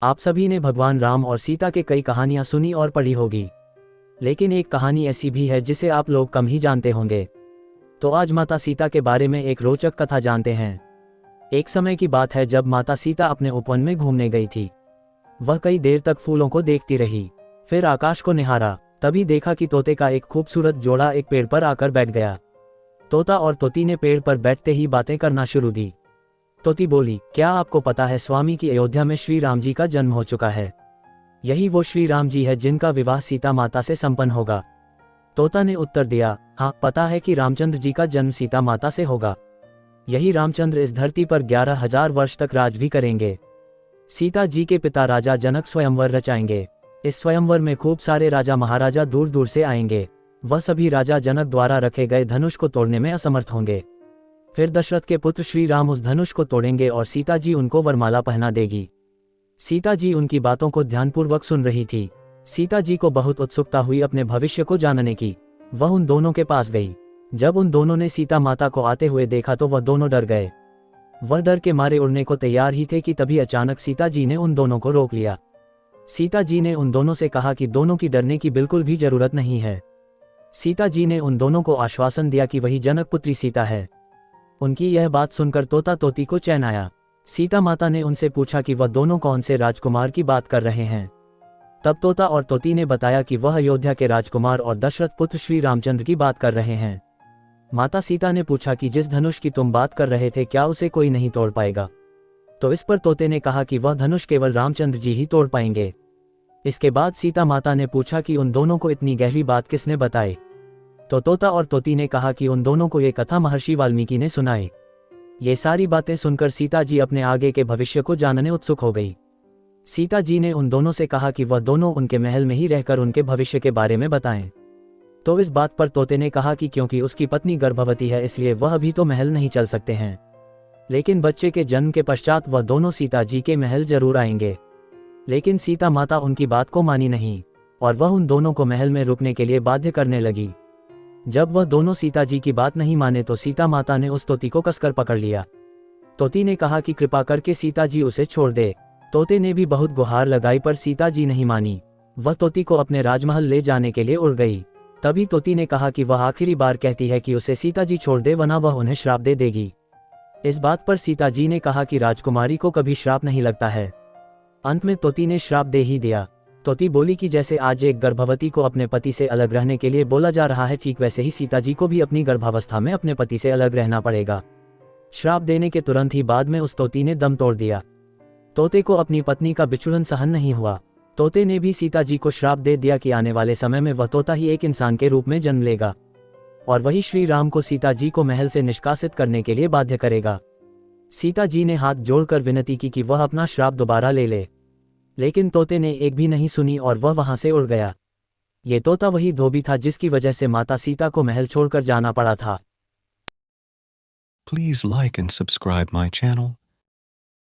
आप सभी ने भगवान राम और सीता के कई कहानियां सुनी और पढ़ी होगी, लेकिन एक कहानी ऐसी भी है जिसे आप लोग कम ही जानते होंगे। तो आज माता सीता के बारे में एक रोचक कथा जानते हैं। एक समय की बात है जब माता सीता अपने उपवन में घूमने गई थी। वह कई देर तक फूलों को देखती रही, फिर आकाश को निहारा। तभी देखा कि तोते का एक खूबसूरत जोड़ा एक पेड़ पर आकर बैठ गया। तोता और तोती ने पेड़ पर बैठते ही बातें करना शुरू दी। तोती बोली, क्या आपको पता है स्वामी की अयोध्या में श्री राम जी का जन्म हो चुका है। यही वो श्री राम जी है जिनका विवाह सीता माता से संपन्न होगा। तोता ने उत्तर दिया, हाँ पता है कि रामचंद्र जी का जन्म सीता माता से होगा। यही रामचंद्र इस धरती पर 11,000 वर्ष तक राज भी करेंगे। सीता जी के पिता राजा जनक स्वयंवर रचाएंगे। इस स्वयंवर में खूब सारे राजा महाराजा दूर दूर से आएंगे। वह सभी राजा जनक द्वारा रखे गए धनुष को तोड़ने में असमर्थ होंगे। फिर दशरथ के पुत्र श्री राम उस धनुष को तोड़ेंगे और सीता जी उनको वरमाला पहना देगी। सीता जी उनकी बातों को ध्यानपूर्वक सुन रही थी। सीता जी को बहुत उत्सुकता हुई अपने भविष्य को जानने की। वह उन दोनों के पास गई। जब उन दोनों ने सीता माता को आते हुए देखा तो वह दोनों डर गए। वह डर के मारे उड़ने को तैयार ही थे कि तभी अचानक सीता जी ने उन दोनों को रोक लिया। सीता जी ने उन दोनों से कहा कि दोनों की डरने की बिल्कुल भी जरूरत नहीं है। सीता जी ने उन दोनों को आश्वासन दिया कि वही जनक पुत्री सीता है। उनकी यह बात सुनकर तोता तोती को चैन आया। सीता माता ने उनसे पूछा कि वह दोनों कौन से राजकुमार की बात कर रहे हैं। तब तोता और तोती ने बताया कि वह अयोध्या के राजकुमार और दशरथ पुत्र श्री रामचंद्र की बात कर रहे हैं। माता सीता ने पूछा कि जिस धनुष की तुम बात कर रहे थे क्या उसे कोई नहीं तोड़ पाएगा। तो इस पर तोते ने कहा कि वह धनुष केवल रामचंद्र जी ही तोड़ पाएंगे। इसके बाद सीता माता ने पूछा कि उन दोनों को इतनी गहरी बात किसने बताई। तो तोता और तोती ने कहा कि उन दोनों को ये कथा महर्षि वाल्मीकि ने सुनाई। ये सारी बातें सुनकर सीता जी अपने आगे के भविष्य को जानने उत्सुक हो गई। सीता जी ने उन दोनों से कहा कि वह दोनों उनके महल में ही रहकर उनके भविष्य के बारे में बताएं। तो इस बात पर तोते ने कहा कि क्योंकि उसकी पत्नी गर्भवती है इसलिए वह अभी तो महल नहीं चल सकते हैं, लेकिन बच्चे के जन्म के पश्चात वह दोनों सीता जी के महल जरूर आएंगे। लेकिन सीता माता उनकी बात को मानी नहीं और वह उन दोनों को महल में रुकने के लिए बाध्य करने लगी। जब वह दोनों सीता जी की बात नहीं माने तो सीता माता ने उस तोती को कसकर पकड़ लिया। तोती ने कहा कि कृपा करके सीता जी उसे छोड़ दे। तोते ने भी बहुत गुहार लगाई पर सीता जी नहीं मानी। वह तोती को अपने राजमहल ले जाने के लिए उड़ गई। तभी तोती ने कहा कि वह आखिरी बार कहती है कि उसे सीता जी छोड़ दे वरना वह उन्हें श्राप दे देगी। इस बात पर सीता जी ने कहा कि राजकुमारी को कभी श्राप नहीं लगता है। अंत में तोती ने श्राप दे ही दिया। तोती बोली कि जैसे आज एक गर्भवती को अपने पति से अलग रहने के लिए बोला जा रहा है, ठीक वैसे ही सीता जी को भी अपनी गर्भावस्था में अपने पति से अलग रहना पड़ेगा। श्राप देने के तुरंत ही बाद में उस तोती ने दम तोड़ दिया। तोते को अपनी पत्नी का बिछुड़न सहन नहीं हुआ। तोते ने भी सीता जी को श्राप दे दिया कि आने वाले समय में वह तोता ही एक इंसान के रूप में जन्म लेगा और वही श्री राम को सीता जी को महल से निष्कासित करने के लिए बाध्य करेगा। सीता जी ने हाथ जोड़कर विनती की कि वह अपना श्राप दोबारा ले ले, लेकिन तोते ने एक भी नहीं सुनी और वह वहां से उड़ गया। ये तोता वही धोबी था जिसकी वजह से माता सीता को महल छोड़कर जाना पड़ा था। Please like and subscribe my channel.